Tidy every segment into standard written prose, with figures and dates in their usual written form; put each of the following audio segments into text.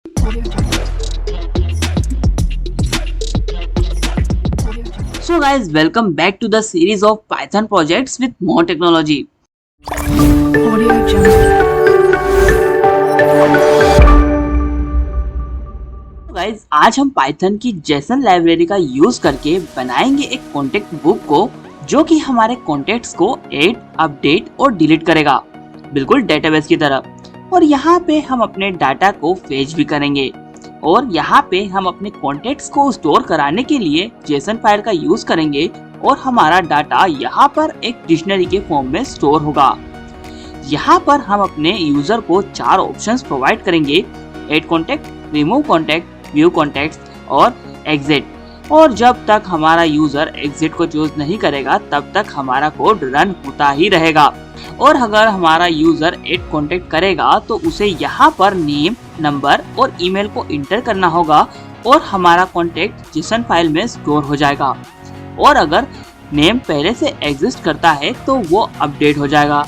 So guys, welcome back to the series of Python projects with more technology. Guys आज हम Python की Jason library का use करके बनाएंगे एक कॉन्टेक्ट बुक को जो कि हमारे कॉन्टेक्ट्स को ऐड, अपडेट और डिलीट करेगा, बिल्कुल डेटाबेस की तरह। और यहाँ पे हम अपने डाटा को फेच भी करेंगे और यहाँ पे हम अपने कॉन्टेक्ट्स को स्टोर कराने के लिए जेसन फाइल का यूज करेंगे और हमारा डाटा यहाँ पर एक डिक्शनरी के फॉर्म में स्टोर होगा। यहाँ पर हम अपने यूजर को 4 ऑप्शंस प्रोवाइड करेंगे: add contact, remove contact, view contacts और एग्जिट। और जब तक हमारा यूजर एग्जिट को चूज नहीं करेगा तब तक हमारा कोड रन होता ही रहेगा। और अगर हमारा यूजर ऐड कॉन्टेक्ट करेगा तो उसे यहाँ पर नेम, नंबर और ईमेल को इंटर करना होगा और हमारा कॉन्टेक्ट जेसन फाइल में स्टोर हो जाएगा। और अगर नेम पहले से एग्जिस्ट करता है तो वो अपडेट हो जाएगा।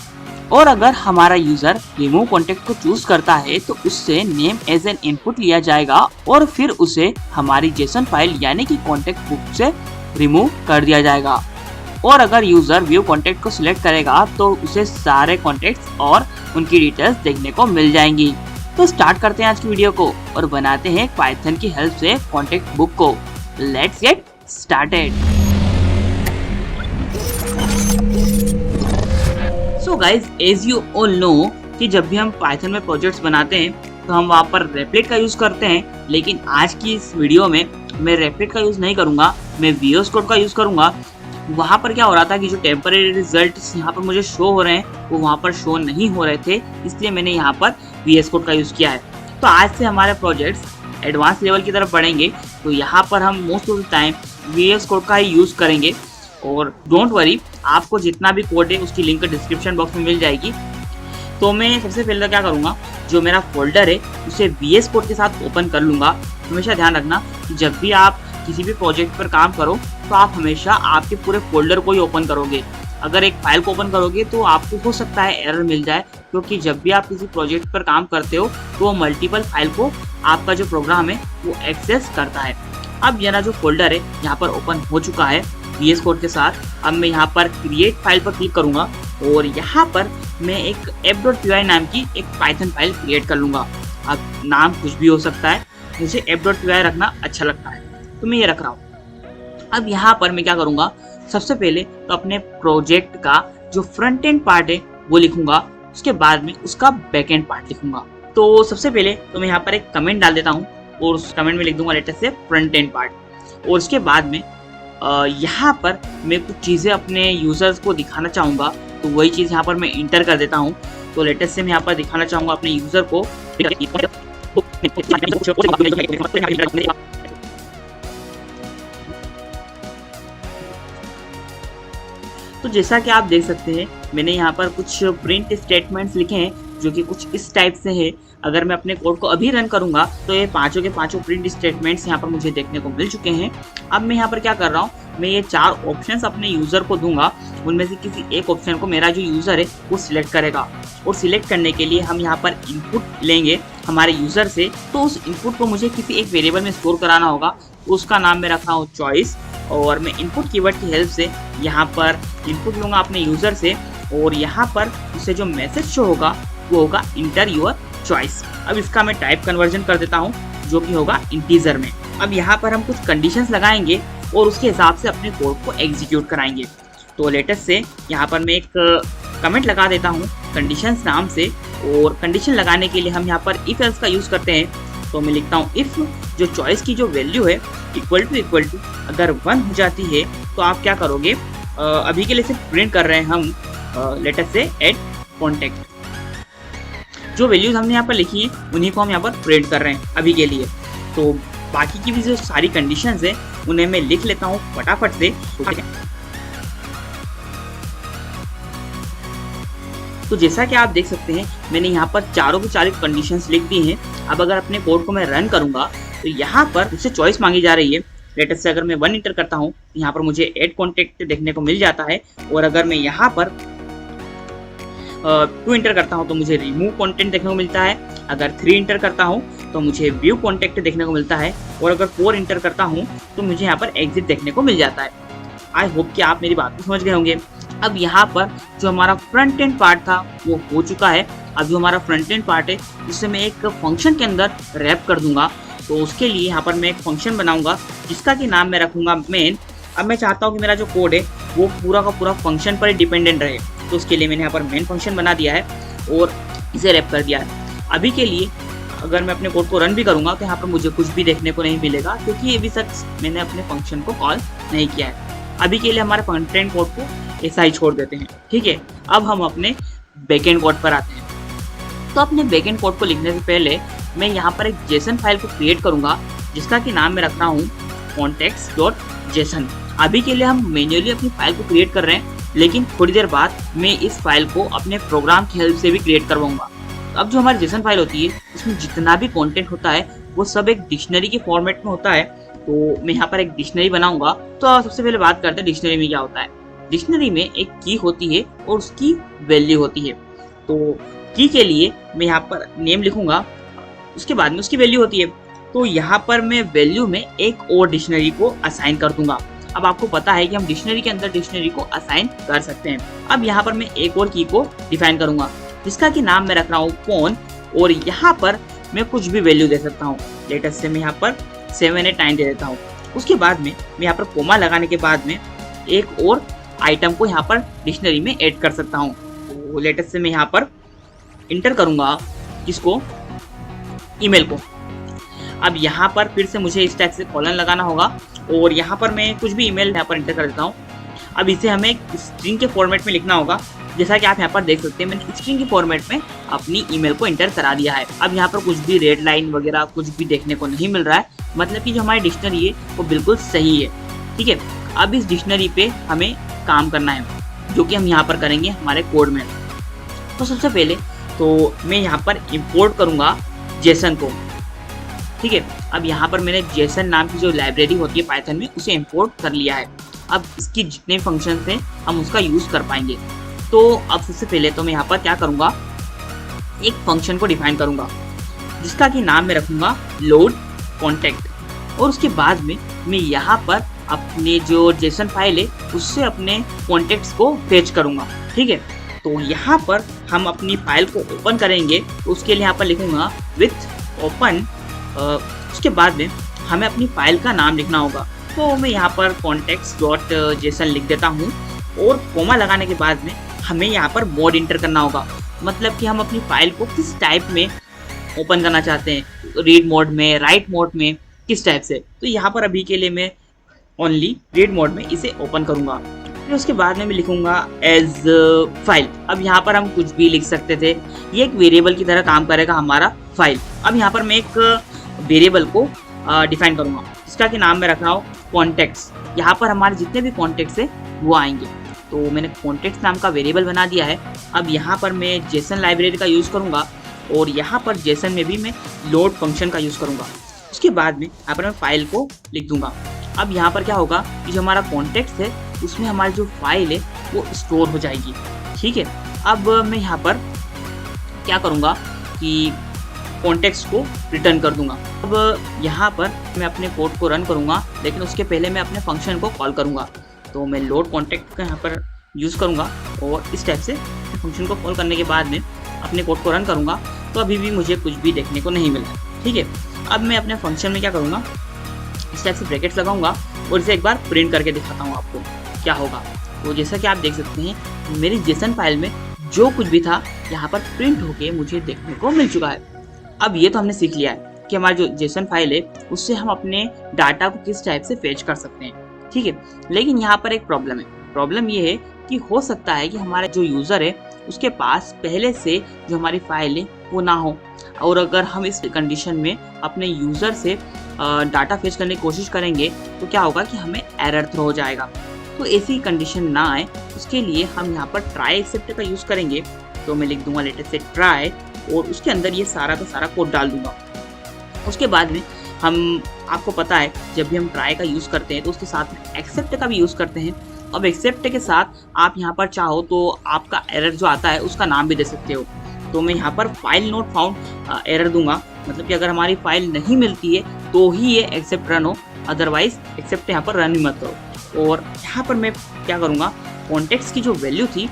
और अगर हमारा यूजर रिमूव कॉन्टेक्ट को चूज करता है तो उससे नेम एज एन इनपुट लिया जाएगा और फिर उसे हमारी जेसन फाइल यानी कि कॉन्टेक्ट बुक से रिमूव कर दिया जाएगा। और अगर यूजर व्यू कॉन्टेक्ट को सिलेक्ट करेगा तो उसे सारे कॉन्टेक्ट्स और उनकी डिटेल्स देखने को मिल जाएंगी। तो स्टार्ट करते हैं आज की वीडियो को और बनाते हैं पाइथन की हेल्प से कॉन्टेक्ट बुक को। Let's get started. So guys, as you all know कि जब भी हम पाइथन में प्रोजेक्ट्स बनाते हैं तो हम वहाँ पर रेपलेट का यूज करते हैं, लेकिन आज की इस वीडियो में मैं रेपलेट का यूज नहीं करूँगा, मैं VS कोड का यूज करूँगा। वहाँ पर क्या हो रहा था कि जो टेम्परेरी रिजल्ट्स यहाँ पर मुझे शो हो रहे हैं वो वहाँ पर शो नहीं हो रहे थे, इसलिए मैंने यहाँ पर VS कोड का यूज किया है। तो आज से हमारे प्रोजेक्ट्स एडवांस लेवल की तरफ बढ़ेंगे, तो यहाँ पर हम most of the time VS code का ही यूज करेंगे। और डोंट वरी, आपको जितना भी कोड है उसकी लिंक डिस्क्रिप्शन बॉक्स में मिल जाएगी। तो मैं सबसे पहले क्या करूँगा, जो मेरा फोल्डर है उसे VS कोड के साथ ओपन कर लूँगा। हमेशा ध्यान रखना कि जब भी आप किसी भी प्रोजेक्ट पर काम करो तो आप हमेशा आपके पूरे फोल्डर को ही ओपन करोगे। अगर एक फाइल को ओपन करोगे तो आपको हो सकता है एरर मिल जाए, क्योंकि जब भी आप किसी प्रोजेक्ट पर काम करते हो तो वो मल्टीपल फाइल को आपका जो प्रोग्राम है वो एक्सेस करता है। अब मेरा जो फोल्डर है यहाँ पर ओपन हो चुका है VS कोड के साथ। अब मैं यहाँ पर क्रिएट फाइल पर क्लिक करूँगा और यहाँ पर मैं एक app.py नाम की एक पाइथन फाइल क्रिएट कर लूँगा। अब नाम कुछ भी हो सकता है, मुझे app.py रखना अच्छा लगता है तो मैं ये रख रहा हूँ। अब यहाँ पर मैं क्या करूँगा, सबसे पहले तो अपने प्रोजेक्ट का जो फ्रंट एंड पार्ट है वो लिखूंगा, उसके बाद में उसका बैक एंड पार्ट लिखूंगा। तो सबसे पहले तो मैं यहाँ पर एक कमेंट डाल देता हूँ और उस कमेंट में लिख दूंगा लेटर से फ्रंट एंड पार्ट। और उसके बाद में यहाँ पर मैं कुछ चीज़ें अपने यूजर्स को दिखाना चाहूँगा, तो वही चीज़ यहाँ पर मैं इंटर कर देता हूँ। तो लेटर से मैं यहाँ पर दिखाना चाहूँगा अपने यूजर को। तो जैसा कि आप देख सकते हैं मैंने यहाँ पर कुछ प्रिंट स्टेटमेंट्स लिखे हैं जो कि कुछ इस टाइप से है। अगर मैं अपने कोड को अभी रन करूँगा तो ये पांचों के पांचों प्रिंट स्टेटमेंट्स यहाँ पर मुझे देखने को मिल चुके हैं। अब मैं यहाँ पर क्या कर रहा हूँ, मैं ये 4 ऑप्शंस अपने यूज़र को दूंगा, उनमें से किसी एक ऑप्शन को मेरा जो यूज़र है वो सिलेक्ट करेगा। और सिलेक्ट करने के लिए हम यहाँ पर इनपुट लेंगे हमारे यूज़र से। तो उस इनपुट को मुझे किसी एक वेरिएबल में स्टोर कराना होगा, उसका नाम मैं रख रहा हूँ चॉइस। और मैं इनपुट कीवर्ड की हेल्प से यहाँ पर इनपुट लूँगा अपने यूज़र से और यहाँ पर उसे जो मैसेज शो होगा वो होगा इंटर योर चॉइस। अब इसका मैं टाइप कन्वर्जन कर देता हूँ जो कि होगा इंटीजर में। अब यहाँ पर हम कुछ कंडीशंस लगाएंगे और उसके हिसाब से अपने कोड को एग्जीक्यूट कराएंगे। तो लेटेस्ट से यहाँ पर मैं एक कमेंट लगा देता हूँ कंडीशंस नाम से। और कंडीशन लगाने के लिए हम यहाँ पर इफ एल्स का यूज़ करते हैं। तो मैं लिखता हूँ इफ जो चॉइस की जो वैल्यू है इक्वल टू अगर 1 हो जाती है तो आप क्या करोगे, अभी के लिए सिर्फ प्रिंट कर रहे हैं हम लेटर से ऐड कॉन्टेक्ट। जो वैल्यूज हमने यहाँ पर लिखी है उन्हीं को हम यहाँ पर प्रिंट कर रहे हैं अभी के लिए। तो बाकी की भी जो सारी कंडीशंस है उन्हें मैं लिख लेता हूँ फटाफट से। तो जैसा कि आप देख सकते हैं मैंने यहाँ पर चारों की चारों कंडीशंस लिख दी हैं। अब अगर अपने कोड को मैं रन करूँगा तो यहाँ पर मुझसे चॉइस मांगी जा रही है। लेटर से अगर मैं 1 इंटर करता हूँ यहाँ पर मुझे ऐड कॉन्टेक्ट देखने को मिल जाता है। और अगर मैं यहाँ पर 2 इंटर करता हूँ तो मुझे रिमूव कंटेंट देखने को मिलता है, अगर 3 इंटर करता हूँ तो मुझे व्यू कॉन्टेक्ट देखने को मिलता है, और अगर 4 इंटर करता हूँ तो मुझे यहाँ पर एग्जिट देखने को मिल जाता है। आई होप कि आप मेरी बात को समझ गए होंगे। अब यहाँ पर जो हमारा फ्रंट एंड पार्ट था वो हो चुका है। अब जो हमारा फ्रंट एंड पार्ट है जिसे मैं एक फंक्शन के अंदर रैप कर दूंगा, तो उसके लिए यहाँ पर मैं एक फंक्शन बनाऊंगा जिसका कि नाम मैं रखूंगा मेन। अब मैं चाहता हूँ कि मेरा जो कोड है वो पूरा का पूरा फंक्शन पर ही डिपेंडेंट रहे, तो उसके लिए मैंने यहाँ पर मेन फंक्शन बना दिया है और इसे रैप कर दिया है। अभी के लिए अगर मैं अपने कोड को रन भी करूँगा तो यहाँ पर मुझे कुछ भी देखने को नहीं मिलेगा, क्योंकि अभी तक मैंने अपने फंक्शन को कॉल नहीं किया है। अभी के लिए हमारे फ्रंट एंड कोड को ऐसा ही छोड़ देते हैं, ठीक है। अब हम अपने बैकएंड कोड पर आते हैं। तो अपने बैकएंड कोड को लिखने से पहले मैं यहाँ पर एक जेसन फाइल को क्रिएट करूँगा जिसका कि नाम मैं रख रहा हूँ context.json। अभी के लिए हम मैन्युअली अपनी फाइल को क्रिएट कर रहे हैं, लेकिन थोड़ी देर बाद मैं इस फाइल को अपने प्रोग्राम की हेल्प से भी क्रिएट करवाऊंगा। अब जो हमारी जेसन फाइल होती है उसमें जितना भी कंटेंट होता है वो सब एक डिक्शनरी के फॉर्मेट में होता है, तो मैं यहाँ पर एक डिक्शनरी बनाऊंगा। तो सबसे पहले बात करते हैं डिक्शनरी में क्या होता है। डिक्शनरी में एक की होती है और उसकी वैल्यू होती है। तो की के लिए मैं यहाँ पर नेम लिखूंगा, उसके बाद में उसकी वैल्यू होती है। तो यहाँ पर मैं वैल्यू में एक और डिक्शनरी को असाइन कर दूंगा। अब आपको पता है कि हम डिक्शनरी के अंदर डिक्शनरी को असाइन कर सकते हैं। अब यहाँ पर मैं एक और की को डिफाइन करूंगा जिसका कि नाम मैं रख रहा हूँ फोन, और यहाँ पर मैं कुछ भी वैल्यू दे सकता हूँ। लेटेस्ट से मैं यहाँ पर 7 8 9 दे देता हूँ। उसके बाद में मैं यहाँ पर कोमा लगाने के बाद में एक और आइटम को यहाँ पर डिक्शनरी में ऐड कर सकता हूँ। तो लेटेस्ट से मैं यहाँ पर इंटर करूँगा किसको, ईमेल को। अब यहाँ पर फिर से मुझे इस टाइप से कॉलन लगाना होगा और यहाँ पर मैं कुछ भी ईमेल यहाँ पर इंटर कर देता हूँ। अब इसे हमें एक स्ट्रिंग के फॉर्मेट में लिखना होगा, जैसा कि आप यहाँ पर देख सकते हैं मैंने स्ट्रिंग के फॉर्मेट में अपनी ईमेल को इंटर करा दिया है। अब यहाँ पर कुछ भी रेड लाइन वगैरह कुछ भी देखने को नहीं मिल रहा है, मतलब कि जो हमारी डिक्शनरी है वो बिल्कुल सही है, ठीक है। अब इस डिक्शनरी पे हमें काम करना है, जो कि हम यहाँ पर करेंगे हमारे कोड में। तो सबसे पहले तो मैं यहाँ पर इम्पोर्ट करूँगा जेसन को, ठीक है। अब यहाँ पर मैंने जेसन नाम की जो लाइब्रेरी होती है पाइथन में उसे इंपोर्ट कर लिया है। अब इसकी जितने फंक्शंस हैं हम उसका यूज़ कर पाएंगे। तो अब सबसे पहले तो मैं यहाँ पर क्या करूँगा, एक फंक्शन को डिफाइन करूँगा जिसका कि नाम मैं रखूँगा लोड कॉन्टेक्ट, और उसके बाद में मैं यहाँ पर अपने जो जेसन फाइल है उससे अपने कॉन्टेक्ट्स को फेच करूँगा, ठीक है। तो यहाँ पर हम अपनी फाइल को ओपन करेंगे, तो उसके लिए यहाँ पर लिखूँगा विथ ओपन। उसके बाद में हमें अपनी फाइल का नाम लिखना होगा, तो मैं यहाँ पर context.json लिख देता हूँ, और कोमा लगाने के बाद में हमें यहाँ पर मोड इंटर करना होगा, मतलब कि हम अपनी फाइल को किस टाइप में ओपन करना चाहते हैं, रीड मोड में, राइट मोड में, किस टाइप से। तो यहाँ पर अभी के लिए मैं ओनली रीड मोड में इसे ओपन करूँगा। फिर उसके बाद में मैं लिखूँगा एज फाइल। अब यहाँ पर हम कुछ भी लिख सकते थे, ये एक वेरिएबल की तरह काम करेगा हमारा फाइल। अब यहाँ पर मैं एक वेरिएबल को डिफाइन करूँगा जिसका कि नाम मैं रख रहा हूँ कॉन्टेक्ट्स। यहाँ पर हमारे जितने भी कॉन्टेक्ट्स है वो आएंगे, तो मैंने कॉन्टेक्ट्स नाम का वेरिएबल बना दिया है। अब यहाँ पर मैं जेसन लाइब्रेरी का यूज़ करूँगा, और यहाँ पर जेसन में भी मैं लोड फंक्शन का यूज़ करूँगा। उसके बाद में यहाँ पर मैं फाइल को लिख दूँगा। अब यहाँ पर क्या होगा कि जो हमारा कॉन्टेक्ट्स है उसमें हमारी जो फाइल है वो स्टोर हो जाएगी, ठीक है। अब मैं यहाँ पर क्या करूँगा कि कॉन्टेक्स्ट को रिटर्न कर दूंगा। अब यहाँ पर मैं अपने कोड को रन करूँगा, लेकिन उसके पहले मैं अपने फंक्शन को कॉल करूँगा। तो मैं लोड कॉन्टेक्ट का यहाँ पर यूज़ करूँगा, और इस टाइप से फंक्शन को कॉल करने के बाद में अपने कोड को रन करूँगा। तो अभी भी मुझे कुछ भी देखने को नहीं मिला, ठीक है। अब मैं अपने फंक्शन में क्या करूँगा, इस टाइप से ब्रैकेट्स लगाऊंगा और इसे एक बार प्रिंट करके दिखाता हूँ आपको क्या होगा। तो जैसा कि आप देख सकते हैं मेरी जेसन फाइल में जो कुछ भी था यहाँ पर प्रिंट होके मुझे देखने को मिल चुका है। अब ये तो हमने सीख लिया है कि हमारी जो जेसन फाइल है उससे हम अपने डाटा को किस टाइप से फेच कर सकते हैं, ठीक है। लेकिन यहाँ पर एक प्रॉब्लम है। प्रॉब्लम ये है कि हो सकता है कि हमारा जो यूज़र है उसके पास पहले से जो हमारी फाइल है वो ना हो, और अगर हम इस कंडीशन में अपने यूज़र से डाटा फेच करने की कोशिश करेंगे तो क्या होगा कि हमें एरर थ्रो हो जाएगा। तो ऐसी कंडीशन ना आए उसके लिए हम यहाँ पर ट्राई एक्सेप्ट का यूज़ करेंगे। तो मैं लिख दूंगा लेटर से ट्राई, और उसके अंदर ये सारा का सारा कोड डाल दूंगा। उसके बाद में हम, आपको पता है जब भी हम ट्राई का यूज़ करते हैं तो उसके साथ में एक्सेप्ट का भी यूज़ करते हैं। अब एक्सेप्ट के साथ आप यहाँ पर चाहो तो आपका एरर जो आता है उसका नाम भी दे सकते हो। तो मैं यहाँ पर फाइल नॉट फाउंड एरर दूंगा, मतलब कि अगर हमारी फाइल नहीं मिलती है तो ही ये एक्सेप्ट रन हो, अदरवाइज एक्सेप्ट यहाँ पर रन ही मत करो। और यहाँ पर मैं क्या करूँगा, कॉन्टेक्स्ट की जो वैल्यू थी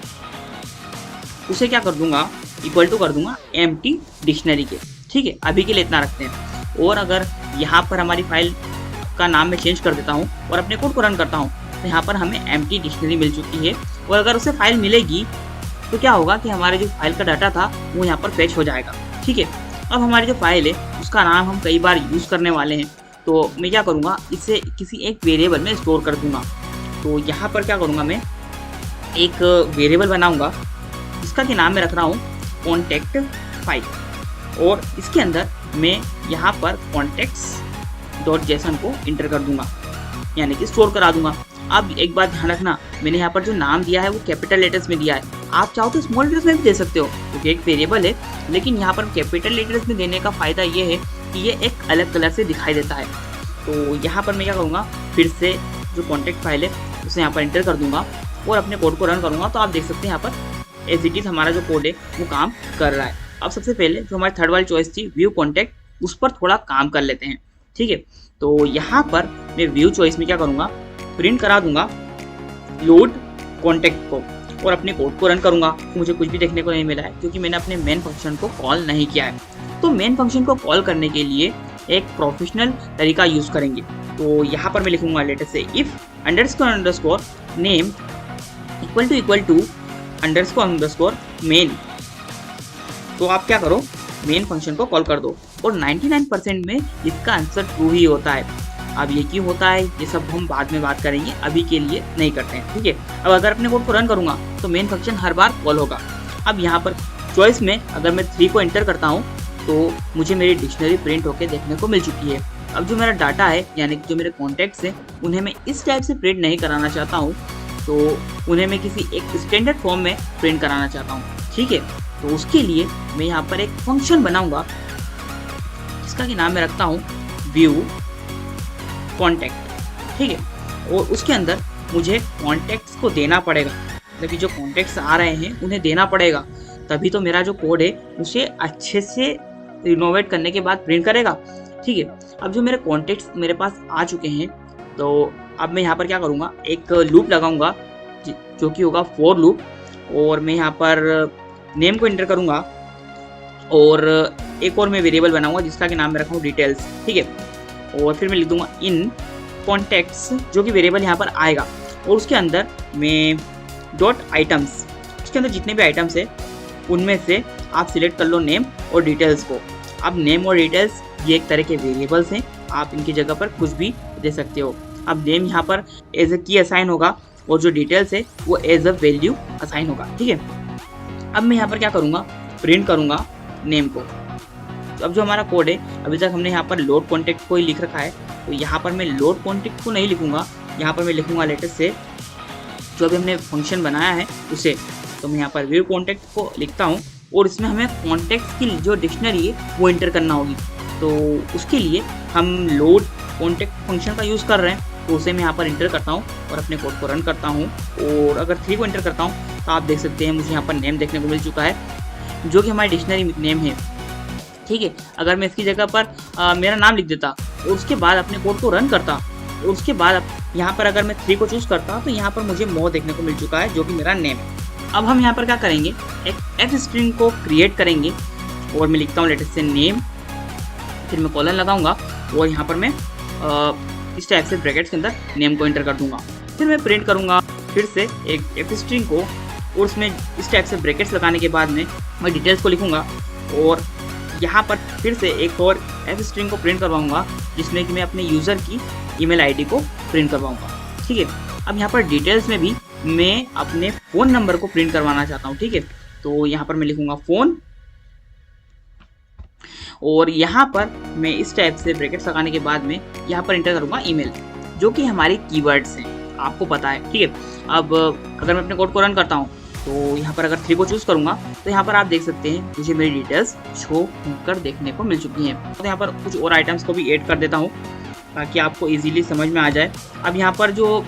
उसे क्या कर दूंगा, इक्वल टू कर दूंगा एम्प्टी डिक्शनरी के। ठीक है, अभी के लिए इतना रखते हैं। और अगर यहाँ पर हमारी फाइल का नाम मैं चेंज कर देता हूँ और अपने कोड को रन करता हूँ तो यहाँ पर हमें एम्प्टी डिक्शनरी मिल चुकी है। और अगर उसे फाइल मिलेगी तो क्या होगा कि हमारे जो फाइल का डाटा था वो यहाँ पर फैच हो जाएगा। ठीक है, अब हमारी जो फाइल है उसका नाम हम कई बार यूज़ करने वाले हैं, तो मैं क्या करूँगा, इसे किसी एक वेरिएबल में स्टोर कर दूँगा। तो यहाँ पर क्या करूँगा, मैं एक वेरिएबल बनाऊँगा जिसका कि नाम मैं रख रहा हूँ कॉन्टेक्ट फाइल, और इसके अंदर मैं यहाँ पर contacts.json को इंटर कर दूंगा, यानी कि स्टोर करा दूंगा। अब एक बात ध्यान रखना, मैंने यहाँ पर जो नाम दिया है वो कैपिटल लेटर्स में दिया है, आप चाहो तो स्मॉल लेटर्स में भी दे सकते हो क्योंकि एक वेरिएबल है, लेकिन यहाँ पर कैपिटल लेटर्स में देने का फायदा ये है कि ये एक अलग कलर से दिखाई देता है। तो यहाँ पर मैं क्या करूँगा, फिर से जो कॉन्टेक्ट फाइल है उसे यहाँ पर इंटर कर दूंगा और अपने कोड को रन करूँगा। तो आप देख सकते हैं यहाँ पर एज इट इज हमारा जो कोड है वो काम कर रहा है। अब सबसे पहले जो हमारी थर्ड वाली चॉइस थी व्यू कॉन्टेक्ट, उस पर थोड़ा काम कर लेते हैं। ठीक है, तो यहाँ पर मैं व्यू चॉइस में क्या करूँगा, प्रिंट करा दूंगा लोड कॉन्टेक्ट को और अपने कोड को रन करूँगा। मुझे कुछ भी देखने को नहीं मिला है क्योंकि मैंने अपने मेन फंक्शन को कॉल नहीं किया है। तो मेन फंक्शन को कॉल करने के लिए एक प्रोफेशनल तरीका यूज़ करेंगे। तो यहाँ पर मैं लिखूंगा लेटर से if underscore name equal to underscore main. तो आप क्या करो, मेन फंक्शन को कॉल कर दो और 99% में इसका आंसर ट्रू ही होता है। अब ये क्यों होता है ये सब हम बाद में बात करेंगे, अभी के लिए नहीं करते हैं। ठीक है, अब अगर अपने कोड को रन करूंगा तो मेन फंक्शन हर बार कॉल होगा। अब यहाँ पर चॉइस में अगर मैं 3 को एंटर करता हूँ तो मुझे मेरी डिक्शनरी प्रिंट होकर देखने को मिल चुकी है। अब जो मेरा डाटा है यानी कि जो मेरे कॉन्टैक्ट्स हैं उन्हें मैं इस टाइप से प्रिंट नहीं कराना चाहता हूँ, तो उन्हें मैं किसी एक स्टैंडर्ड फॉर्म में प्रिंट कराना चाहता हूँ। ठीक है, तो उसके लिए मैं यहाँ पर एक फंक्शन बनाऊंगा जिसका कि नाम मैं रखता हूँ व्यू कॉन्टैक्ट। ठीक है, और उसके अंदर मुझे कॉन्टैक्ट्स को देना पड़ेगा, मतलब कि जो कॉन्टैक्ट्स आ रहे हैं उन्हें देना पड़ेगा, तभी तो मेरा जो कोड है उसे अच्छे से रिनोवेट करने के बाद प्रिंट करेगा। ठीक है, अब जो मेरे कॉन्टैक्ट्स मेरे पास आ चुके हैं तो अब मैं यहाँ पर क्या करूँगा, एक लूप लगाऊंगा जो कि होगा फॉर लूप, और मैं यहाँ पर नेम को एंटर करूँगा और एक और मैं वेरिएबल बनाऊंगा जिसका कि नाम मैं रखूँ डिटेल्स। ठीक है, और फिर मैं लिख दूंगा इन कॉन्टैक्ट्स जो कि वेरिएबल यहाँ पर आएगा, और उसके अंदर मैं डॉट आइटम्स, उसके अंदर जितने भी आइटम्स है उनमें से आप सिलेक्ट कर लो नेम और डिटेल्स को। अब नेम और डिटेल्स ये एक तरह के वेरिएबल्स हैं, आप इनकी जगह पर कुछ भी दे सकते हो। अब नेम यहाँ पर एज ए की असाइन होगा और जो डिटेल्स है वो एज अ वैल्यू असाइन होगा। ठीक है, अब मैं यहाँ पर क्या करूँगा, प्रिंट करूँगा नेम को। तो अब जो हमारा कोड है अभी तक हमने यहाँ पर लोड कॉन्टैक्ट को ही लिख रखा है, तो यहाँ पर मैं लोड कॉन्टैक्ट को नहीं लिखूँगा, यहाँ पर मैं लिखूँगा लेटर से जो अभी हमने फंक्शन बनाया है उसे। तो मैं यहाँ पर व्यू कॉन्टैक्ट को लिखता हूँ और इसमें हमें कॉन्टैक्ट्स की जो डिक्शनरी है वो एंटर करना होगी। तो उसके लिए हम लोड कॉन्टैक्ट फंक्शन का यूज़ कर रहे हैं, तो उसे मैं यहाँ पर एंटर करता हूँ और अपने कोड को रन करता हूँ। और अगर 3 को एंटर करता हूँ तो आप देख सकते हैं मुझे यहाँ पर नेम देखने को मिल चुका है जो कि हमारी डिक्शनरी नेम है। ठीक है, अगर मैं इसकी जगह पर मेरा नाम लिख देता और उसके बाद अपने कोड को रन करता और उसके बाद यहाँ पर अगर मैं 3 को चूज़ करता तो यहाँ पर मुझे मोर देखने को मिल चुका है जो कि मेरा नेम है। अब हम यहाँ पर क्या करेंगे, एक एफ स्ट्रिंग को क्रिएट करेंगे और मैं लिखता हूँ लेटर से नेम, फिर मैं कॉलन लगाऊंगा और यहाँ पर मैं इस टाइप से ब्रैकेट्स के अंदर नेम को एंटर कर दूंगा। फिर मैं प्रिंट करूँगा फिर से एक एफ स्ट्रिंग को और उसमें इस टाइप से ब्रैकेट्स लगाने के बाद में मैं डिटेल्स को लिखूँगा और यहाँ पर फिर से एक और एफ स्ट्रिंग को प्रिंट करवाऊँगा जिसमें कि मैं अपने यूज़र की ईमेल आईडी को प्रिंट करवाऊँगा। ठीक है, अब यहाँ पर डिटेल्स में भी मैं अपने फ़ोन नंबर को प्रिंट करवाना चाहता हूँ। ठीक है, तो यहाँ पर मैं लिखूँगा फ़ोन और यहाँ पर मैं इस टाइप से ब्रैकेट्स लगाने के बाद में यहाँ पर एंटर करूँगा ईमेल, जो कि हमारी कीवर्ड्स हैं, आपको पता है। ठीक है, अब अगर मैं अपने कोड को रन करता हूँ तो यहाँ पर अगर 3 को चूज़ करूँगा तो यहाँ पर आप देख सकते हैं मुझे मेरी डिटेल्स शो होकर देखने को मिल चुकी हैं। तो यहाँ पर कुछ और आइटम्स को भी ऐड कर देता हूँ ताकि आपको इजीली समझ में आ जाए। अब यहाँ पर जो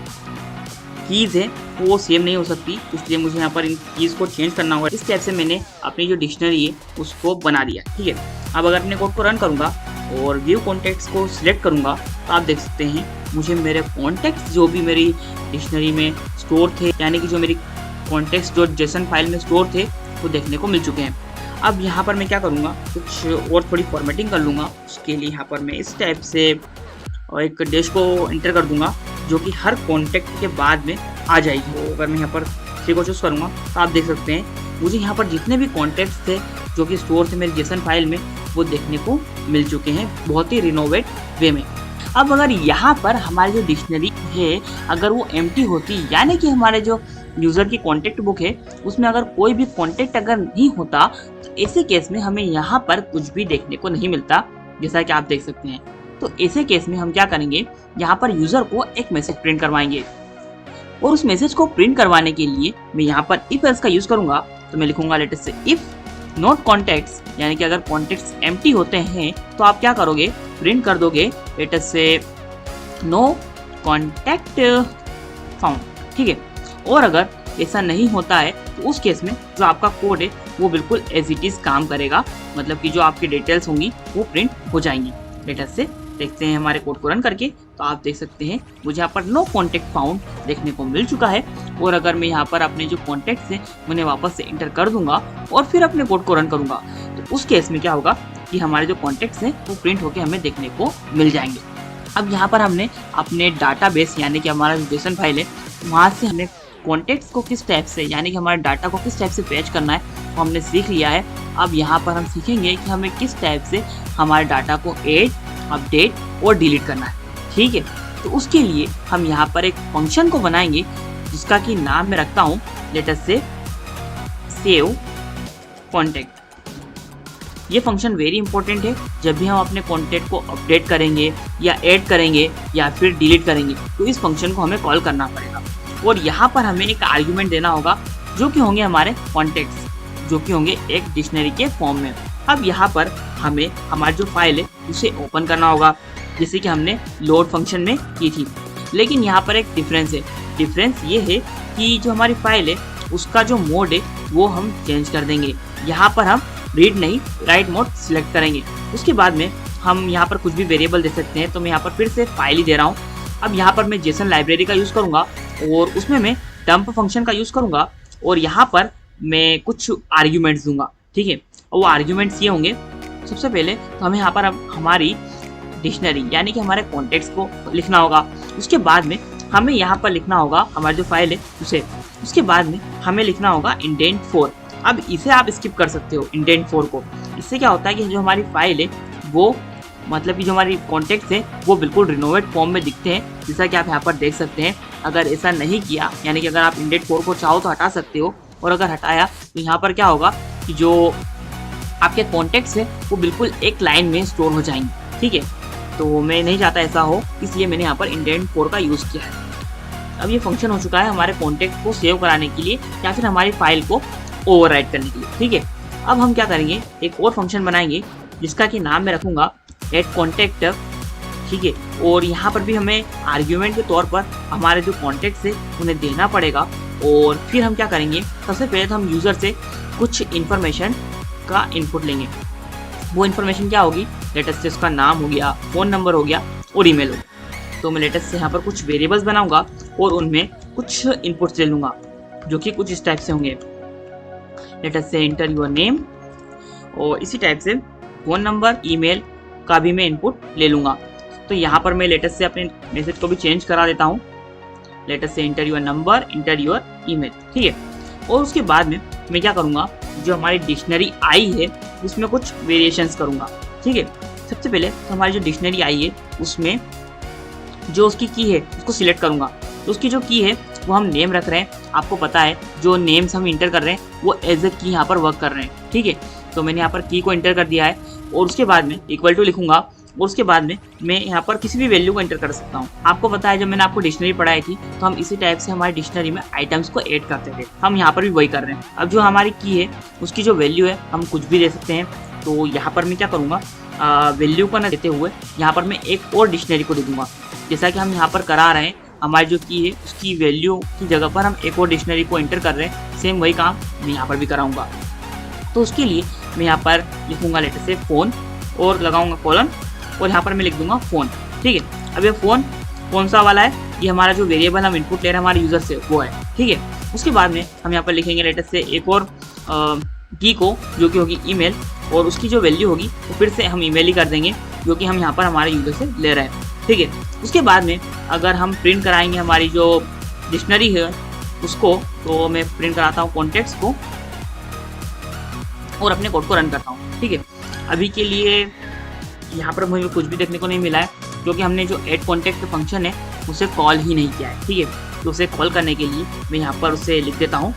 कीज़ है वो सेम नहीं हो सकती, इसलिए मुझे यहाँ पर इन कीज़ को चेंज करना होगा। इस टाइप से मैंने अपनी जो डिक्शनरी है उसको बना दिया, ठीक है। अब अगर अपने कोड को रन करूँगा और व्यू कॉन्टेक्ट्स को सिलेक्ट करूँगा तो आप देख सकते हैं मुझे मेरे कॉन्टेक्ट्स जो भी मेरी डिक्शनरी में स्टोर थे, यानी कि जो मेरी कॉन्टेक्ट्स जो जेसन फाइल में स्टोर थे वो देखने को मिल चुके हैं। अब यहाँ पर मैं क्या करूँगा, कुछ और थोड़ी फॉर्मेटिंग कर लूँगा। उसके लिए यहाँ पर मैं इस टाइप से एक डैश को एंटर कर दूँगा जो कि हर कॉन्टेक्ट के बाद में आ जाएगी। तो अगर मैं यहाँ पर 3 को चूज़ करूँगा तो आप देख सकते हैं मुझे यहाँ पर जितने भी कॉन्टेक्ट्स थे जो कि स्टोर थे मेरी जेसन फाइल में वो देखने को मिल चुके हैं बहुत ही रिनोवेट वे में। अब अगर यहाँ पर हमारी जो डिक्शनरी है अगर वो एम्प्टी होती, यानी कि हमारे जो यूज़र की कॉन्टेक्ट बुक है उसमें अगर कोई भी कॉन्टेक्ट अगर नहीं होता तो ऐसे केस में हमें यहाँ पर कुछ भी देखने को नहीं मिलता, जैसा कि आप देख सकते हैं। तो ऐसे केस में हम क्या करेंगे, यहाँ पर यूज़र को एक मैसेज प्रिंट करवाएंगे और उस मैसेज को प्रिंट करवाने के लिए मैं यहाँ पर इफ एल्स का यूज़ करूँगा। तो मैं लिखूंगा लेटेस्ट से इफ नॉट कॉन्टेक्ट्स, यानी कि अगर कॉन्टेक्ट्स एम्प्टी होते हैं तो आप क्या करोगे, प्रिंट कर दोगे लेटेस्ट से नो कॉन्टेक्ट फाउंड, ठीक है। और अगर ऐसा नहीं होता है तो उस केस में जो आपका कोड है वो बिल्कुल एज इट इज काम करेगा, मतलब कि जो आपकी डिटेल्स होंगी वो प्रिंट हो जाएंगी। लेटेस्ट से देखते हैं हमारे कोड को रन करके, तो आप देख सकते हैं मुझे यहाँ पर नो कॉन्टेक्ट फाउंड देखने को मिल चुका है। और अगर मैं यहाँ पर अपने जो कॉन्टेक्ट्स हैं उन्हें वापस से इंटर कर दूंगा और फिर अपने कोड को रन करूंगा तो उस केस में क्या होगा कि हमारे जो कॉन्टेक्ट्स हैं वो प्रिंट होकर हमें देखने को मिल जाएंगे। अब यहाँ पर हमने अपने डाटाबेस यानी कि हमारा जो जेसन फाइल है वहाँ से हमें कॉन्टेक्ट्स को किस टाइप से, यानी कि हमारे डाटा को किस टाइप से फैच करना है वो हमने सीख लिया है। अब यहाँ पर हम सीखेंगे कि हमें किस टाइप से हमारे डाटा को ऐड, अपडेट और डिलीट करना है, ठीक है। तो उसके लिए हम यहाँ पर एक फंक्शन को बनाएंगे जिसका कि नाम मैं रखता हूँ लेटेस्ट से सेव कॉन्टेक्ट। ये फंक्शन वेरी इंपॉर्टेंट है, जब भी हम अपने कॉन्टेक्ट को अपडेट करेंगे या ऐड करेंगे या फिर डिलीट करेंगे तो इस फंक्शन को हमें कॉल करना पड़ेगा। और यहाँ पर हमें एक आर्ग्यूमेंट देना होगा जो कि होंगे हमारे कॉन्टेक्ट्स, जो कि होंगे एक डिक्शनरी के फॉर्म में। अब यहाँ पर हमें हमारी जो फाइल है उसे ओपन करना होगा, जैसे कि हमने लोड फंक्शन में की थी। लेकिन यहाँ पर एक डिफरेंस है, डिफरेंस ये है कि जो हमारी फाइल है उसका जो मोड है वो हम चेंज कर देंगे। यहाँ पर हम रीड नहीं राइट मोड सिलेक्ट करेंगे। उसके बाद में हम यहाँ पर कुछ भी वेरिएबल दे सकते हैं, तो मैं यहाँ पर फिर से फाइल ही दे रहा हूँ। अब यहाँ पर मैं जेसन लाइब्रेरी का यूज़ करूँगा और उसमें मैं डंप फंक्शन का यूज़ करूँगा और यहाँ पर मैं कुछ आर्ग्यूमेंट्स दूंगा, ठीक है। और वो आर्ग्यूमेंट्स ये होंगे, सबसे पहले तो हमें यहाँ पर हमारी डिक्शनरी यानी कि हमारे कॉन्टेक्ट्स को लिखना होगा। उसके बाद में हमें यहाँ पर लिखना होगा हमारी जो फाइल है उसे। उसके बाद में हमें लिखना होगा इंडेंट 4। अब इसे आप स्किप कर सकते हो इंडेंट 4 को। इससे क्या होता है कि जो हमारी फाइल है वो मतलब कि जो हमारी कॉन्टेक्ट्स है वो बिल्कुल रिनोवेट फॉर्म में दिखते हैं, जैसा कि आप यहाँ पर देख सकते हैं। अगर ऐसा नहीं किया, यानी कि अगर आप इंडेंट 4 को चाहो तो हटा सकते हो, और अगर हटाया तो यहाँ पर क्या होगा कि जो आपके कॉन्टेक्ट्स है वो बिल्कुल एक लाइन में स्टोर हो जाएंगे, ठीक है। तो मैं नहीं चाहता ऐसा हो, इसलिए मैंने यहाँ पर इंडेंट 4 का यूज़ किया है। अब ये फंक्शन हो चुका है हमारे कॉन्टेक्ट को सेव कराने के लिए या फिर हमारी फाइल को ओवरराइट करने के लिए, ठीक है। अब हम क्या करेंगे, एक और फंक्शन बनाएंगे जिसका कि नाम मैं रखूँगा एड कॉन्टेक्ट, ठीक है। और यहाँ पर भी हमें आर्ग्यूमेंट के तौर पर हमारे जो कॉन्टेक्ट्स है उन्हें देना पड़ेगा। और फिर हम क्या करेंगे, सबसे पहले तो हम यूज़र से कुछ इन्फॉर्मेशन का इनपुट लेंगे। वो इन्फॉर्मेशन क्या होगी, लेटेस्ट से उसका नाम हो गया, फ़ोन नंबर हो गया और ईमेल हो गया। तो मैं लेटेस्ट से यहाँ पर कुछ वेरिएबल्स बनाऊंगा और उनमें कुछ इनपुट्स ले लूँगा जो कि कुछ इस टाइप से होंगे। लेटेस्ट से एंटर योर नेम, और इसी टाइप से फ़ोन नंबर, ईमेल का भी मैं इनपुट ले लूँगा। तो यहाँ पर मैं लेटेस्ट से अपने मैसेज को भी चेंज करा देता हूँ। लेटेस्ट से enter your number, enter your email, ठीक है। और उसके बाद में मैं क्या करूँगा, जो हमारी डिक्शनरी आई है उसमें कुछ वेरिएशंस करूँगा, ठीक है। सबसे पहले तो हमारी जो डिक्शनरी आई है उसमें जो उसकी की है उसको सिलेक्ट करूँगा। तो उसकी जो की है वो हम नेम रख रहे हैं, आपको पता है जो नेम्स हम इंटर कर रहे हैं वो एज ए की यहाँ पर वर्क कर रहे हैं, ठीक है। तो मैंने यहाँ पर की को इंटर कर दिया है और उसके बाद में इक्वल टू लिखूंगा और उसके बाद में मैं यहाँ पर किसी भी वैल्यू को एंटर कर सकता हूँ। आपको पता है जब मैंने आपको डिक्शनरी पढ़ाई थी तो हम इसी टाइप से हमारी डिक्शनरी में आइटम्स को ऐड करते थे, हम यहाँ पर भी वही कर रहे हैं। अब जो हमारी की है उसकी जो वैल्यू है हम कुछ भी दे सकते हैं। तो यहाँ पर मैं क्या करूँगा, वैल्यू को ना देते हुए यहाँ पर मैं एक और डिक्शनरी को दे दूँगा, जैसा कि हम यहाँ पर करा रहे हैं हमारी जो की है उसकी वैल्यू की जगह पर हम एक और डिक्शनरी को एंटर कर रहे हैं, सेम वही काम मैं यहाँ पर भी कराऊंगा। तो उसके लिए मैं यहाँ पर लिखूंगा लेटर से फ़ोन और लगाऊंगा कॉलन और यहाँ पर मैं लिख दूंगा फ़ोन। ठीक है, अब ये फ़ोन कौन सा वाला है, ये हमारा जो वेरिएबल हम इनपुट ले रहे हैं हमारे यूज़र से वो है। ठीक है, उसके बाद में हम यहाँ पर लिखेंगे लेटर से एक और की को जो कि होगी ईमेल, और उसकी जो वैल्यू होगी वो फिर से हम ईमेल ही कर देंगे जो कि हम यहाँ पर हमारे यूज़र से ले रहे हैं। ठीक है, उसके बाद में अगर हम प्रिंट कराएंगे हमारी जो डिक्शनरी है उसको, तो मैं प्रिंट कराता हूँ कॉन्टेक्ट्स को और अपने कोड को रन करता हूँ। ठीक है, अभी के लिए यहाँ पर मुझे कुछ भी देखने को नहीं मिला है क्योंकि हमने जो ऐड कॉन्टेक्ट फंक्शन है उसे कॉल ही नहीं किया है। ठीक है, तो उसे कॉल करने के लिए मैं यहाँ पर उसे लिख देता हूँ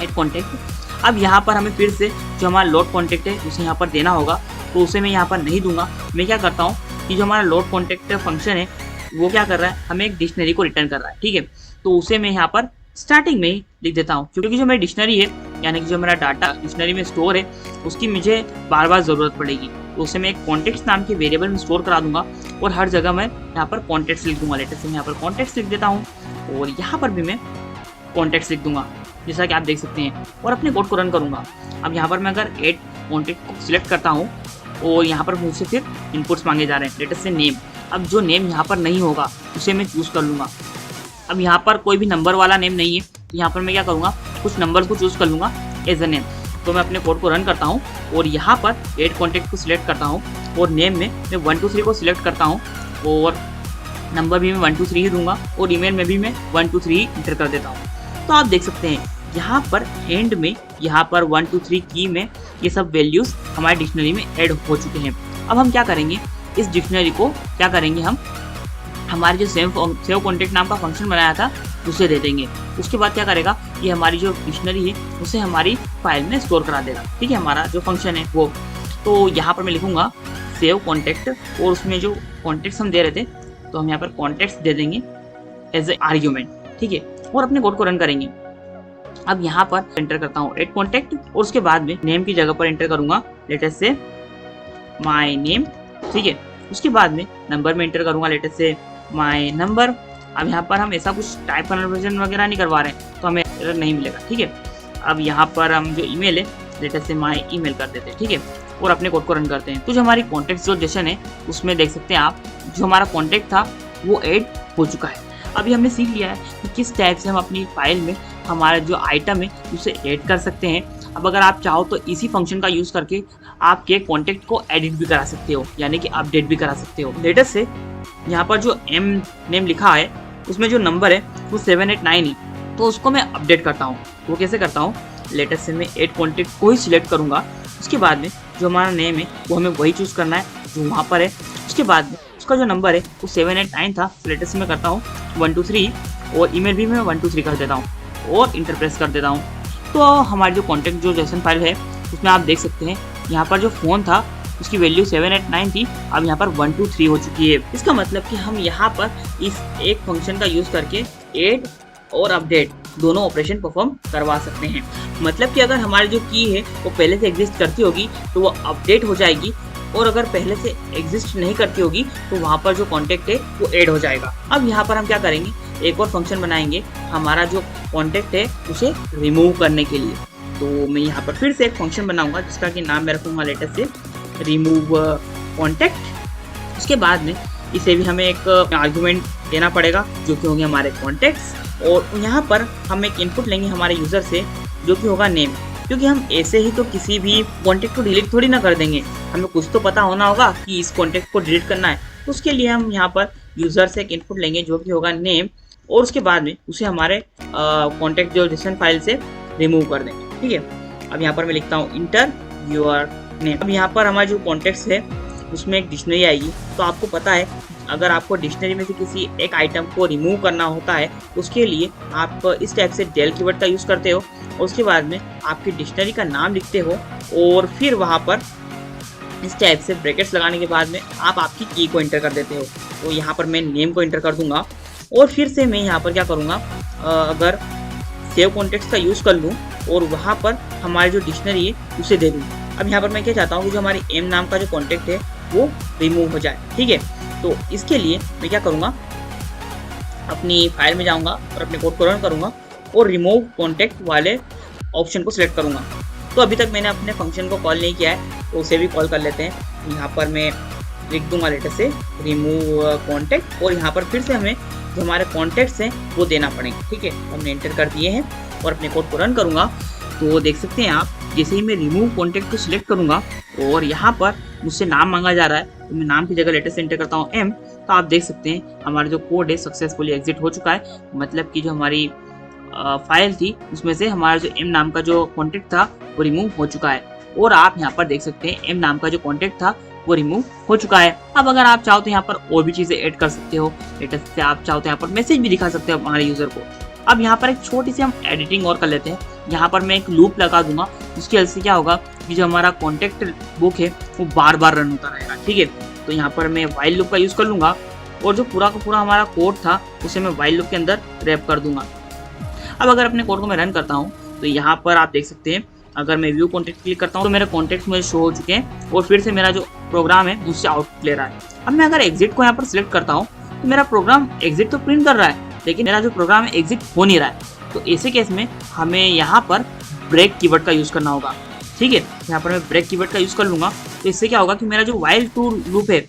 ऐड कॉन्टेक्ट। अब यहाँ पर हमें फिर से जो हमारा लोड कॉन्टेक्ट है उसे यहाँ पर देना होगा, तो उसे मैं यहाँ पर नहीं दूंगा। मैं क्या करता हूँ कि जो हमारा लोड कॉन्टेक्ट फंक्शन है वो क्या कर रहा है, हमें एक डिक्शनरी को रिटर्न कर रहा है। ठीक है, तो उसे मैं यहाँ पर स्टार्टिंग में ही लिख देता हूँ क्योंकि जो मेरी डिक्शनरी है यानी कि जो मेरा डाटा डिक्शनरी में स्टोर है उसकी मुझे बार बार ज़रूरत पड़ेगी, तो उसे मैं एक कॉन्टेक्ट्स नाम के वेरिएबल में स्टोर करा दूंगा और हर जगह मैं यहाँ पर कॉन्टेक्ट्स लिख दूंगा। लेटर से मैं यहाँ पर कॉन्टेक्ट्स लिख देता हूँ और यहाँ पर भी मैं कॉन्टेक्ट्स लिख दूंगा जैसा कि आप देख सकते हैं, और अपने कोड को रन करूँगा। अब यहाँ पर मैं अगर ऐड कॉन्टेक्ट को सिलेक्ट करता हूँ और यहाँ पर मुझसे फिर इनपुट्स मांगे जा रहे हैं लेटर से नेम। अब जो नेम यहाँ पर नहीं होगा उसे मैं चूज़ कर लूँगा। अब यहाँ पर कोई भी नंबर वाला नेम नहीं है, यहाँ पर मैं क्या करूँगा, कुछ नंबर को चूज़ कर लूँगा एज अ नेम। तो मैं अपने कोड को रन करता हूँ और यहाँ पर ऐड कॉन्टेक्ट को सिलेक्ट करता हूँ और नेम में मैं 1 2 3 को सिलेक्ट करता हूँ और नंबर भी मैं 1 2 3 ही दूंगा और ईमेल में भी मैं 1 2 3 ही इंटर कर देता हूँ। तो आप देख सकते हैं यहाँ पर एंड में यहाँ पर 1 2 3 की में ये सब वैल्यूज़ हमारे डिक्शनरी में ऐड हो चुके हैं। अब हम क्या करेंगे, इस डिक्शनरी को क्या करेंगे, हम हमारे जो सेव कॉन्टेक्ट नाम का फंक्शन बनाया था उसे दे देंगे। उसके बाद क्या करेगा, ये हमारी जो डिक्शनरी है उसे हमारी फाइल में स्टोर करा देगा। ठीक है, हमारा जो फंक्शन है वो, तो यहाँ पर मैं लिखूंगा सेव कॉन्टेक्ट और उसमें जो कॉन्टेक्ट्स हम दे रहे थे तो हम यहाँ पर कॉन्टेक्ट्स दे देंगे एज ए आर्ग्यूमेंट। ठीक है, और अपने कोड को रन करेंगे। अब यहाँ पर एंटर करता हूँ ऐड कॉन्टेक्ट और उसके बाद में नेम की जगह पर एंटर करूंगा लेटर से माई नेम। ठीक है, उसके बाद में नंबर में एंटर करूंगा लेटर से माई नंबर। अब यहाँ पर हम ऐसा कुछ टाइप कन्वर्जन वगैरह नहीं करवा रहे हैं तो हमें एरर नहीं मिलेगा। ठीक है, अब यहाँ पर हम जो ईमेल है लेटर से माई ईमेल कर देते हैं। ठीक है, और अपने कोड को रन करते हैं। तो जो हमारी कॉन्टेक्ट जो सेशन है उसमें देख सकते हैं आप, जो हमारा कॉन्टेक्ट था वो ऐड हो चुका है। अभी हमने सीख लिया है कि किस टाइप से हम अपनी फाइल में हमारा जो आइटम है उसे ऐड कर सकते हैं। अब अगर आप चाहो तो इसी फंक्शन का यूज़ करके आपके कॉन्टेक्ट को एडिट भी करा सकते हो, यानी कि अपडेट भी करा सकते हो। लेटर से यहाँ पर जो एम नेम लिखा है उसमें जो नंबर है वो 789 है, तो उसको मैं अपडेट करता हूँ। वो कैसे करता हूँ, लेटर से मैं ऐड कॉन्टेक्ट को ही सिलेक्ट करूँगा। उसके बाद में जो हमारा नेम है वो हमें वही चूज़ करना है जो वहाँ पर है। उसके बाद में उसका जो नंबर है वो 789 था, लेटर से मैं करता हूँ 1 2 3 और ईमेल भी मैं 1 2 3 कर देता हूँ और इंटर प्रेस कर देता हूँ। तो हमारी जो कॉन्टेक्ट जो जेसन फाइल है उसमें आप देख सकते हैं यहाँ पर जो फ़ोन था उसकी वैल्यू 789 थी, अब यहाँ पर 1 2 3 हो चुकी है। इसका मतलब कि हम यहाँ पर इस एक फंक्शन का यूज़ करके ऐड और अपडेट दोनों ऑपरेशन परफॉर्म करवा सकते हैं। मतलब कि अगर हमारी जो की है वो पहले से एग्जिस्ट करती होगी तो वो अपडेट हो जाएगी, और अगर पहले से एग्जिस्ट नहीं करती होगी तो वहाँ पर जो कॉन्टेक्ट है वो ऐड हो जाएगा। अब यहाँ पर हम क्या करेंगे, एक और फंक्शन बनाएंगे हमारा जो कॉन्टेक्ट है उसे रिमूव करने के लिए। तो मैं यहाँ पर फिर से एक फंक्शन बनाऊंगा जिसका कि नाम मैं रखूँगा लेटर से रिमूव कॉन्टेक्ट। उसके बाद में इसे भी हमें एक आर्गुमेंट देना पड़ेगा जो कि होंगे हमारे कॉन्टेक्ट्स, और यहाँ पर हम एक इनपुट लेंगे हमारे यूज़र से जो कि होगा नेम, क्योंकि हम ऐसे ही तो किसी भी कॉन्टेक्ट को डिलीट थोड़ी ना कर देंगे, हमें कुछ तो पता होना होगा कि इस कॉन्टेक्ट को डिलीट करना है। उसके लिए हम यहाँ पर यूज़र से एक इनपुट लेंगे जो कि होगा नेम, और उसके बाद में उसे हमारे कॉन्टेक्ट जो जेसन फाइल से रिमूव कर देंगे। ठीक है, अब यहाँ पर मैं लिखता हूँ इंटर योर नेम। अब यहाँ पर हमारे जो कॉन्टेक्ट्स है उसमें एक डिक्शनरी आएगी। तो आपको पता है अगर आपको डिक्शनरी में से किसी एक आइटम को रिमूव करना होता है उसके लिए आप इस टाइप से डेल कीवर्ड का यूज़ करते हो, और उसके बाद में आपकी डिक्शनरी का नाम लिखते हो और फिर वहाँ पर इस टाइप से ब्रैकेट्स लगाने के बाद में आप आपकी की को एंटर कर देते हो। तो यहाँ पर मैं नेम को एंटर कर दूंगा और फिर से मैं यहाँ पर क्या करूँगा, अगर सेव कॉन्टेक्ट्स का यूज़ कर लूँ और वहाँ पर हमारी जो डिक्शनरी है उसे दे दूँ। अब यहाँ पर मैं क्या चाहता हूँ कि जो हमारी एम नाम का जो कॉन्टेक्ट है वो रिमूव हो जाए। ठीक है, तो इसके लिए मैं क्या करूँगा, अपनी फाइल में जाऊंगा और अपने कोड को रन करूंगा और रिमूव कॉन्टेक्ट वाले ऑप्शन को सिलेक्ट करूंगा। तो अभी तक मैंने अपने फंक्शन को कॉल नहीं किया है, तो उसे भी कॉल कर लेते हैं। यहाँ पर मैं लिख दूंगा लेटर से रिमूव कॉन्टेक्ट, और यहाँ पर फिर से हमें जो हमारे कॉन्टेक्ट्स हैं वो देना पड़ेगा। ठीक है, हमने एंटर कर दिए हैं और अपने कोड को रन करूंगा तो देख सकते हैं आप, जैसे ही मैं रिमूव कॉन्टेक्ट को सिलेक्ट करूंगा और यहाँ पर मुझसे नाम मांगा जा रहा है, तो मैं नाम की जगह लेटर से एंटर करता हूँ M, तो आप देख सकते हैं हमारा जो कोड है सक्सेसफुली एग्जिट हो चुका है। मतलब कि जो हमारी फाइल थी उसमें से हमारा जो M नाम का जो कॉन्टेक्ट था वो रिमूव हो चुका है। और आप यहाँ पर देख सकते हैं M नाम का जो कॉन्टेक्ट था वो रिमूव हो चुका है। अब अगर आप चाहो तो यहाँ पर और भी चीजें ऐड कर सकते हो, लेटर से आप चाहो तो यहाँ पर मैसेज भी दिखा सकते हो हमारे यूजर को। अब यहाँ पर एक छोटी सी हम एडिटिंग और कर लेते हैं। यहाँ पर मैं एक लूप लगा दूंगा, उसकी वजह से क्या होगा कि जो हमारा कॉन्टेक्ट बुक है वो बार बार रन होता रहेगा। ठीक है, तो यहाँ पर मैं वाइल लूप का यूज कर लूंगा और जो पूरा का पूरा हमारा कोड था उसे मैं वाइल लूप के अंदर रैप कर दूंगा। अब अगर अपने कोड को मैं रन करता हूँ तो यहाँ पर आप देख सकते हैं, अगर मैं व्यू कॉन्टेक्ट क्लिक करता हूँ तो मेरे कॉन्टेक्ट मुझे शो हो चुके हैं और फिर से मेरा जो प्रोग्राम है उससे आउटपुट ले रहा है। अब मैं अगर एग्जिट को यहाँ पर सिलेक्ट करता हूँ तो मेरा प्रोग्राम एग्जिट तो प्रिंट कर रहा है, लेकिन मेरा जो प्रोग्राम है एग्जिट हो नहीं रहा है। तो ऐसे केस में हमें यहाँ पर ब्रेक कीवर्ड का यूज करना होगा। ठीक है, यहाँ पर मैं ब्रेक कीवर्ड का यूज कर लूंगा, तो इससे क्या होगा कि मेरा जो वाइल टू लूप है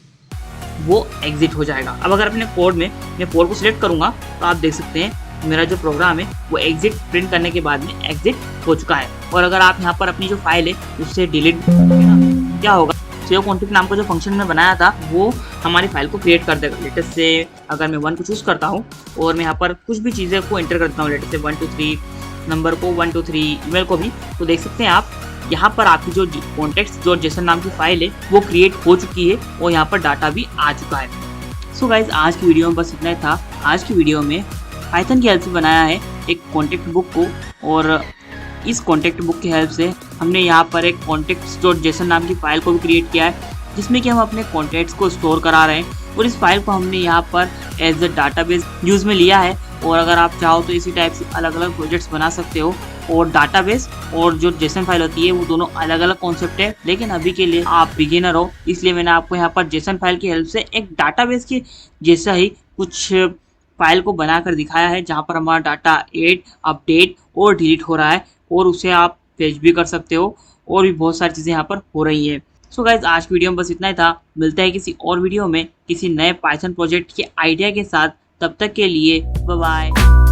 वो एग्जिट हो जाएगा। अब अगर अपने कोड में मैं कोड को सिलेक्ट करूंगा तो आप देख सकते हैं मेरा जो प्रोग्राम है वो एग्जिट प्रिंट करने के बाद में एग्जिट हो चुका है। और अगर आप यहाँ पर अपनी जो फाइल है उससे डिलीट क्या होगा, सेव कॉन्टेक्ट नाम का जो फंक्शन में बनाया था वो हमारी फाइल को क्रिएट कर देगा। लेटर से अगर मैं 1 को चूज करता हूँ और मैं यहाँ पर कुछ भी चीज़ें को एंटर करता हूँ, लेटर से 1 2 3 नंबर को 1 2 3 ईमेल को भी, तो देख सकते हैं आप यहाँ पर आपकी जो कॉन्टेक्ट्स जो जेसन नाम की फाइल है वो क्रिएट हो चुकी है और यहाँ पर डाटा भी आ चुका है। सो गाइज, आज की वीडियो में बस इतना ही था। आज की वीडियो में पाइथन की हेल्प से बनाया है एक कॉन्टेक्ट बुक को, और इस कॉन्टेक्ट बुक की हेल्प से हमने यहाँ पर एक कॉन्टेक्ट्स.json नाम की फाइल को भी क्रिएट किया है, जिसमें कि हम अपने कॉन्टेक्ट्स को स्टोर करा रहे हैं और इस फाइल को हमने यहाँ पर एज अ डाटाबेस यूज़ में लिया है। और अगर आप चाहो तो इसी टाइप से अलग अलग प्रोजेक्ट्स बना सकते हो, और डाटाबेस और जो जेसन फाइल होती है वो दोनों अलग अलग कॉन्सेप्ट है। लेकिन अभी के लिए आप बिगिनर हो, इसलिए मैंने आपको यहाँ पर जेसन फाइल की हेल्प से एक डाटाबेस की जैसा ही कुछ फाइल को बनाकर दिखाया है, जहाँ पर हमारा डाटा ऐड अपडेट और डिलीट हो रहा है, और उसे आप फेच भी कर सकते हो, और भी बहुत सारी चीज़ें यहाँ पर हो रही है। सो गाइज, आज की वीडियो में बस इतना ही था। मिलता है किसी और वीडियो में किसी नए पाइथन प्रोजेक्ट के आइडिया के साथ। तब तक के लिए बाय बाय।